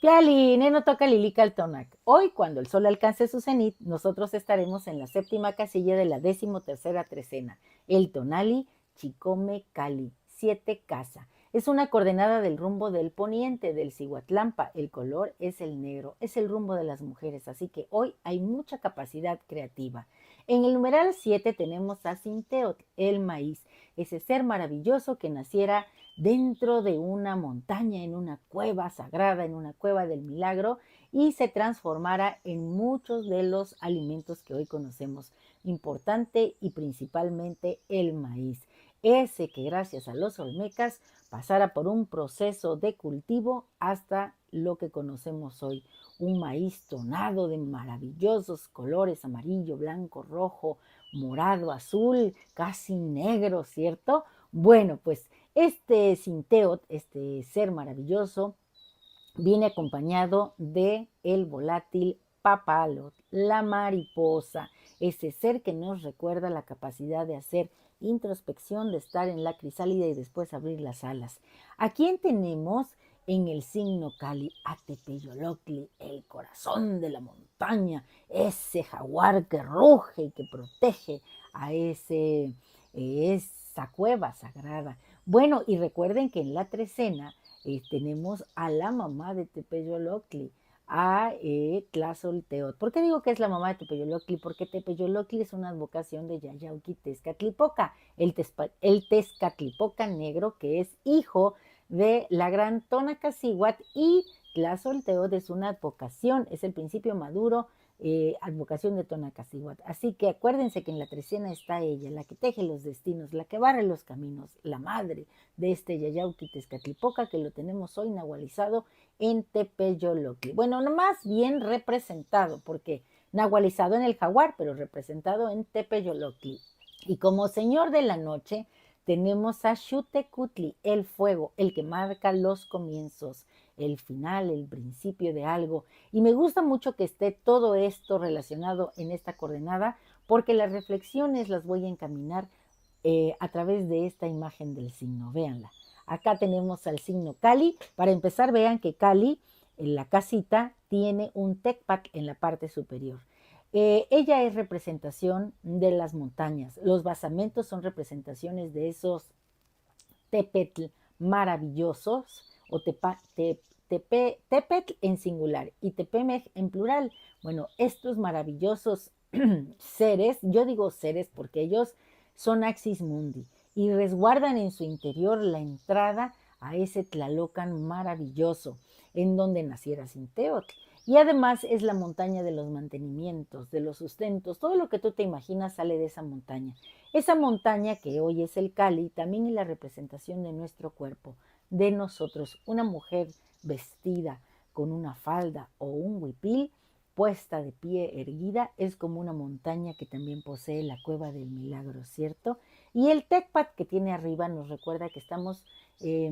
Piali, neno toca Lilica al Tonac. Hoy, cuando el sol alcance su cenit, nosotros estaremos en la séptima casilla de la 13ª trecena, el Tonali Chicome Cali, 7 casa. Es una coordenada del rumbo del poniente del Cihuatlampa. El color es el negro, es el rumbo de las mujeres, así que hoy hay mucha capacidad creativa. En el numeral 7 tenemos a Sinteot, el maíz, ese ser maravilloso que naciera dentro de una montaña, en una cueva sagrada, en una cueva del milagro, y se transformara en muchos de los alimentos que hoy conocemos, importante y principalmente el maíz. Ese que gracias a los olmecas pasara por un proceso de cultivo hasta lo que conocemos hoy. Un maíz tonado de maravillosos colores, amarillo, blanco, rojo, morado, azul, casi negro, ¿cierto? Bueno, pues este Sinteot, este ser maravilloso, viene acompañado de el volátil Papalot, la mariposa, ese ser que nos recuerda la capacidad de hacer introspección, de estar en la crisálida y después abrir las alas. ¿A quién tenemos en el signo Cali? A Tepeyolocli, el corazón de la montaña, ese jaguar que ruge y que protege a esa cueva sagrada. Bueno, y recuerden que en la trecena tenemos a la mamá de Tepeyolocli, a Tlazolteotl. ¿Por qué digo que es la mamá de Tepeyolocli? Porque Tepeyolocli es una advocación de Yayauqui Tezcatlipoca, el Tezcatlipoca negro, que es hijo de la gran Tonacacihuatl, y Tlazolteotl es una advocación, es el principio maduro, advocación de Tonacacihuatl. Así que acuérdense que en la trecena está ella, la que teje los destinos, la que barre los caminos, la madre de este Yayauqui Tezcatlipoca, que lo tenemos hoy nahualizado en Tepeyolocli. Bueno, no más bien representado, porque nahualizado en el jaguar, pero representado en Tepeyolocli. Y como señor de la noche, tenemos a Xutecutli, el fuego, el que marca los comienzos, el final, el principio de algo. Y me gusta mucho que esté todo esto relacionado en esta coordenada, porque las reflexiones las voy a encaminar a través de esta imagen del signo. Véanla. Acá tenemos al signo Cali. Para empezar, vean que Cali, en la casita, tiene un tecpac en la parte superior. Ella es representación de las montañas. Los basamentos son representaciones de esos tepetl maravillosos o tepetl en singular y tepemej en plural. Bueno, estos maravillosos seres, yo digo seres porque ellos son Axis Mundi y resguardan en su interior la entrada a ese Tlalocan maravilloso en donde naciera Sinteotl. Y además es la montaña de los mantenimientos, de los sustentos, todo lo que tú te imaginas sale de esa montaña. Esa montaña que hoy es el Cali también es la representación de nuestro cuerpo, de nosotros. Una mujer vestida con una falda o un huipil, puesta de pie erguida, es como una montaña que también posee la cueva del milagro, ¿cierto? Y el Tecpat que tiene arriba nos recuerda que estamos eh,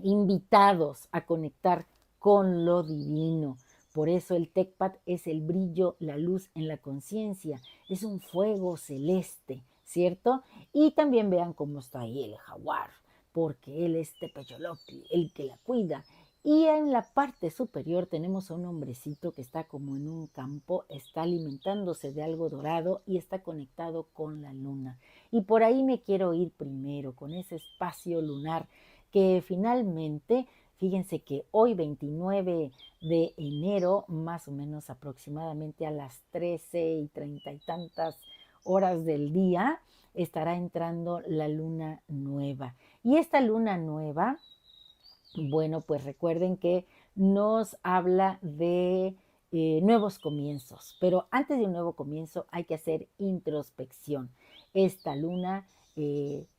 invitados a conectar con lo divino. Por eso el Tecpat es el brillo, la luz en la conciencia, es un fuego celeste, ¿cierto? Y también vean cómo está ahí el jaguar, porque él es Tepeyolocli, el que la cuida. Y en la parte superior tenemos a un hombrecito que está como en un campo, está alimentándose de algo dorado y está conectado con la luna. Y por ahí me quiero ir primero, con ese espacio lunar que finalmente, fíjense que hoy 29 de enero, más o menos aproximadamente a las 13:30 y tantas horas del día, estará entrando la luna nueva. Y esta luna nueva, bueno, pues recuerden que nos habla de nuevos comienzos, pero antes de un nuevo comienzo hay que hacer introspección. Esta luna,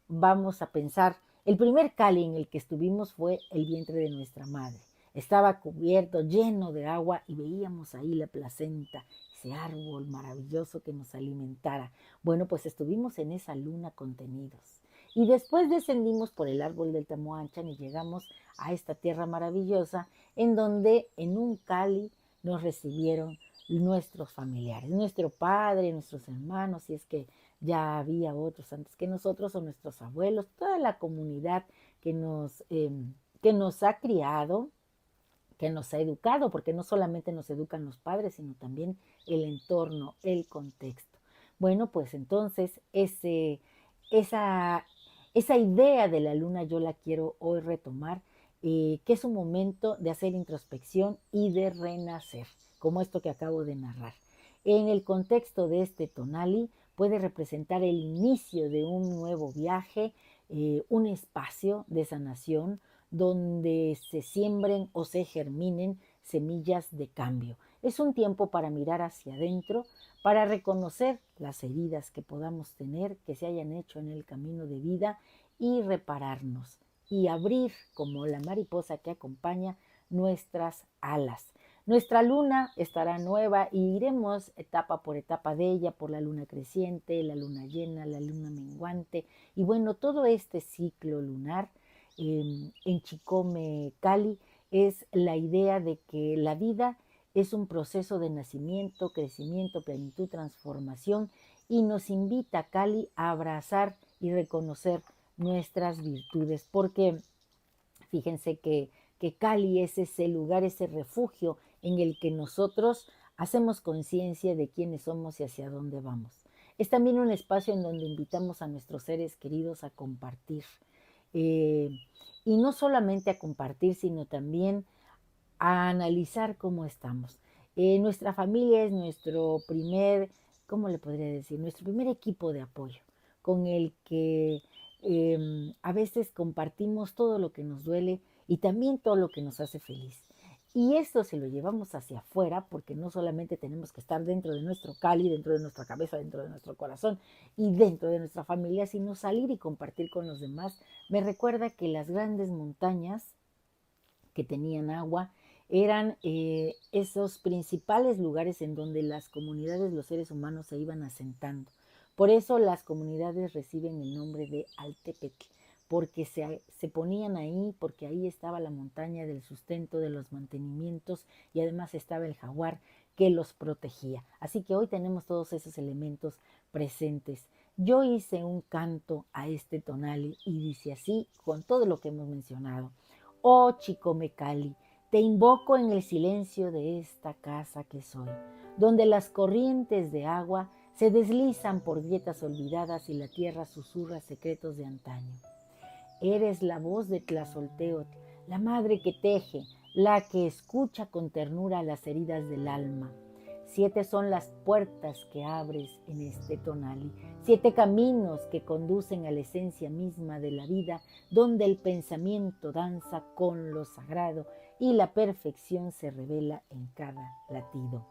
vamos a pensar, el primer Cali en el que estuvimos fue el vientre de nuestra madre. Estaba cubierto, lleno de agua y veíamos ahí la placenta, ese árbol maravilloso que nos alimentara. Bueno, pues estuvimos en esa luna contenidos. Y después descendimos por el árbol del Tamuanchan y llegamos a esta tierra maravillosa en donde en un Cali nos recibieron nuestros familiares, nuestro padre, nuestros hermanos, si es que ya había otros antes que nosotros, o nuestros abuelos, toda la comunidad que nos ha criado, que nos ha educado, porque no solamente nos educan los padres, sino también el entorno, el contexto. Bueno, pues entonces esa, esa idea de la luna yo la quiero hoy retomar, que es un momento de hacer introspección y de renacer, como esto que acabo de narrar. En el contexto de este tonali puede representar el inicio de un nuevo viaje, un espacio de sanación donde se siembren o se germinen semillas de cambio. Es un tiempo para mirar hacia adentro, para reconocer las heridas que podamos tener, que se hayan hecho en el camino de vida y repararnos y abrir como la mariposa que acompaña nuestras alas. Nuestra luna estará nueva y iremos etapa por etapa de ella, por la luna creciente, la luna llena, la luna menguante. Y bueno, todo este ciclo lunar en Chicome Cali es la idea de que la vida es un proceso de nacimiento, crecimiento, plenitud, transformación y nos invita Cali a abrazar y reconocer nuestras virtudes, porque fíjense que Cali es ese lugar, ese refugio en el que nosotros hacemos conciencia de quiénes somos y hacia dónde vamos. Es también un espacio en donde invitamos a nuestros seres queridos a compartir. eh, y no solamente a compartir, sino también a analizar cómo estamos. Nuestra familia es nuestro primer, ¿cómo le podría decir? Nuestro primer equipo de apoyo, con el que a veces compartimos todo lo que nos duele y también todo lo que nos hace feliz. Y esto se lo llevamos hacia afuera porque no solamente tenemos que estar dentro de nuestro Cali, dentro de nuestra cabeza, dentro de nuestro corazón y dentro de nuestra familia, sino salir y compartir con los demás. Me recuerda que las grandes montañas que tenían agua eran esos principales lugares en donde las comunidades, los seres humanos se iban asentando. Por eso las comunidades reciben el nombre de Altepetl, porque se ponían ahí, porque ahí estaba la montaña del sustento, de los mantenimientos y además estaba el jaguar que los protegía. Así que hoy tenemos todos esos elementos presentes. Yo hice un canto a este tonali y dice así, con todo lo que hemos mencionado. Oh Chicome Cali, te invoco en el silencio de esta casa que soy, donde las corrientes de agua se deslizan por grietas olvidadas y la tierra susurra secretos de antaño. Eres la voz de Tlazolteotl, la madre que teje, la que escucha con ternura las heridas del alma. 7 son las puertas que abres en este tonali, 7 caminos que conducen a la esencia misma de la vida, donde el pensamiento danza con lo sagrado y la perfección se revela en cada latido.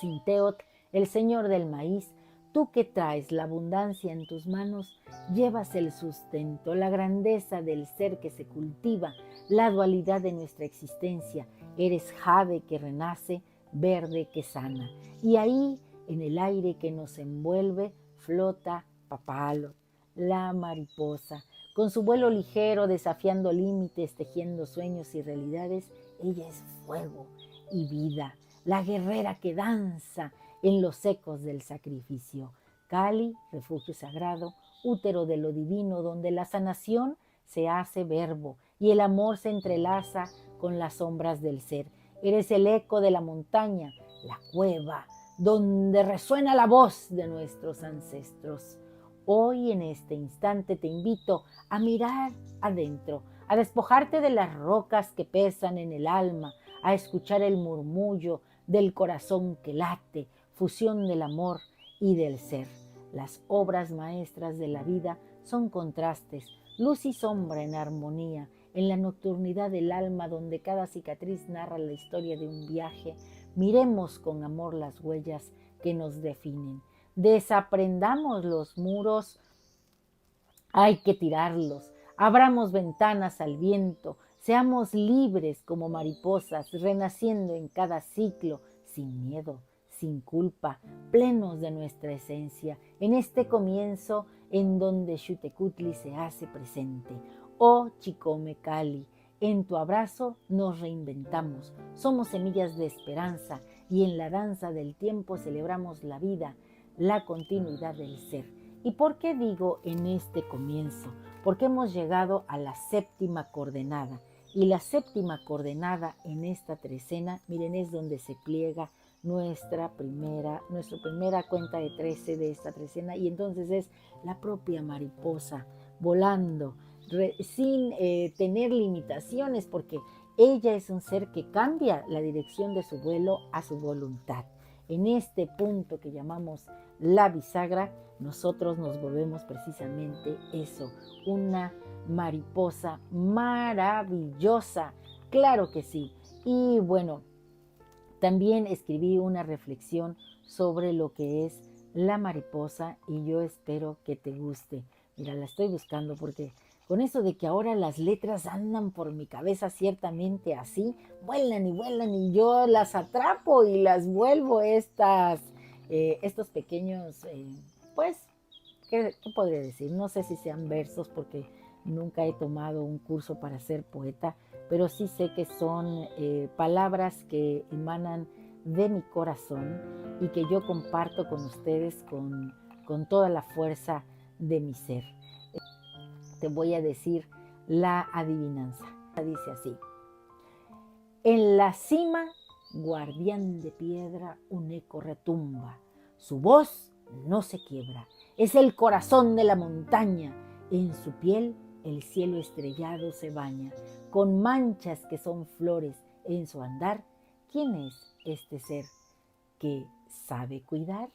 Sinteot, el señor del maíz, tú que traes la abundancia en tus manos, llevas el sustento, la grandeza del ser que se cultiva, la dualidad de nuestra existencia. Eres jade que renace, verde que sana. Y ahí, en el aire que nos envuelve, flota Papalo, la mariposa. Con su vuelo ligero, desafiando límites, tejiendo sueños y realidades, ella es fuego y vida, la guerrera que danza en los ecos del sacrificio. Cali, refugio sagrado, útero de lo divino, donde la sanación se hace verbo y el amor se entrelaza con las sombras del ser. Eres el eco de la montaña, la cueva, donde resuena la voz de nuestros ancestros. Hoy en este instante te invito a mirar adentro, a despojarte de las rocas que pesan en el alma, a escuchar el murmullo del corazón que late, fusión del amor y del ser. Las obras maestras de la vida son contrastes, luz y sombra en armonía, en la nocturnidad del alma donde cada cicatriz narra la historia de un viaje. Miremos con amor las huellas que nos definen. Desaprendamos los muros, hay que tirarlos. Abramos ventanas al viento, seamos libres como mariposas, renaciendo en cada ciclo, sin miedo, sin culpa, plenos de nuestra esencia, en este comienzo en donde Xutecutli se hace presente. Oh Chicome Cali, en tu abrazo nos reinventamos, somos semillas de esperanza y en la danza del tiempo celebramos la vida, la continuidad del ser. ¿Y por qué digo en este comienzo? Porque hemos llegado a la 7ª coordenada Y la séptima coordenada en esta trecena, miren, es donde se pliega nuestra primera cuenta de 13 de esta trecena, y entonces es la propia mariposa volando sin tener limitaciones, porque ella es un ser que cambia la dirección de su vuelo a su voluntad. En este punto que llamamos la bisagra, nosotros nos volvemos precisamente eso, una mariposa maravillosa. Claro que sí. Y bueno, también escribí una reflexión sobre lo que es la mariposa y yo espero que te guste. Mira, la estoy buscando porque con eso de que ahora las letras andan por mi cabeza ciertamente así, vuelan y yo las atrapo y las vuelvo estos pequeños, pues, ¿qué podría decir? No sé si sean versos porque nunca he tomado un curso para ser poeta, pero sí sé que son palabras que emanan de mi corazón y que yo comparto con ustedes con toda la fuerza de mi ser. Te voy a decir la adivinanza. Dice así: en la cima, guardián de piedra, un eco retumba. Su voz no se quiebra. Es el corazón de la montaña. En su piel el cielo estrellado se baña, con manchas que son flores en su andar. ¿Quién es este ser que sabe cuidar?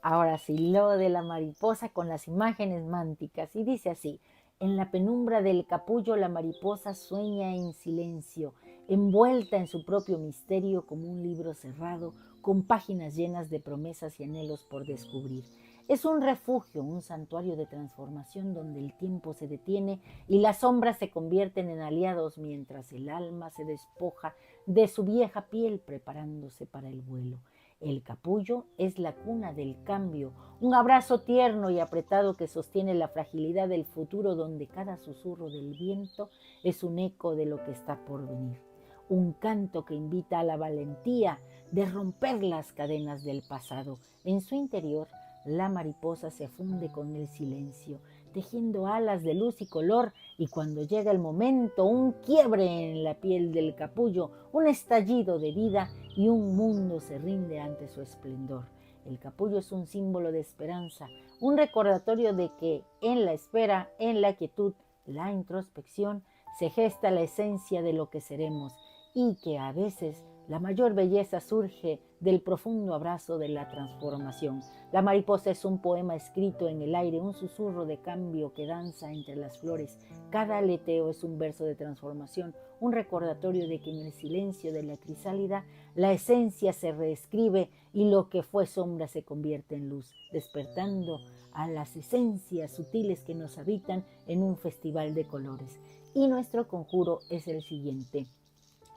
Ahora sí, lo de la mariposa con las imágenes mánticas. Y dice así: en la penumbra del capullo la mariposa sueña en silencio, envuelta en su propio misterio como un libro cerrado, con páginas llenas de promesas y anhelos por descubrir. Es un refugio, un santuario de transformación donde el tiempo se detiene y las sombras se convierten en aliados mientras el alma se despoja de su vieja piel preparándose para el vuelo. El capullo es la cuna del cambio, un abrazo tierno y apretado que sostiene la fragilidad del futuro, donde cada susurro del viento es un eco de lo que está por venir. Un canto que invita a la valentía de romper las cadenas del pasado. En su interior, la mariposa se funde con el silencio, tejiendo alas de luz y color, y cuando llega el momento, un quiebre en la piel del capullo, un estallido de vida, y un mundo se rinde ante su esplendor. El capullo es un símbolo de esperanza, un recordatorio de que en la espera, en la quietud, la introspección, se gesta la esencia de lo que seremos, y que a veces la mayor belleza surge del profundo abrazo de la transformación. La mariposa es un poema escrito en el aire, un susurro de cambio que danza entre las flores. Cada aleteo es un verso de transformación, un recordatorio de que en el silencio de la crisálida la esencia se reescribe y lo que fue sombra se convierte en luz, despertando a las esencias sutiles que nos habitan en un festival de colores. Y nuestro conjuro es el siguiente: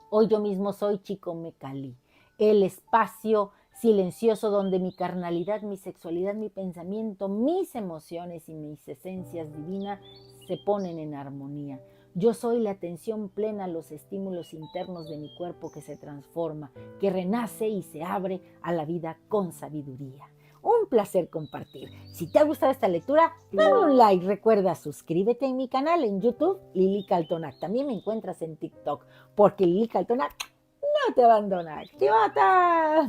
hoy yo mismo soy Chico Mecali, el espacio silencioso donde mi carnalidad, mi sexualidad, mi pensamiento, mis emociones y mis esencias divinas se ponen en armonía. Yo soy la atención plena a los estímulos internos de mi cuerpo que se transforma, que renace y se abre a la vida con sabiduría. Un placer compartir. Si te ha gustado esta lectura, dale un like. Recuerda, suscríbete en mi canal en YouTube, Lili Caltonac. También me encuentras en TikTok, porque Lili Caltonac no te abandona. ¡Chivata!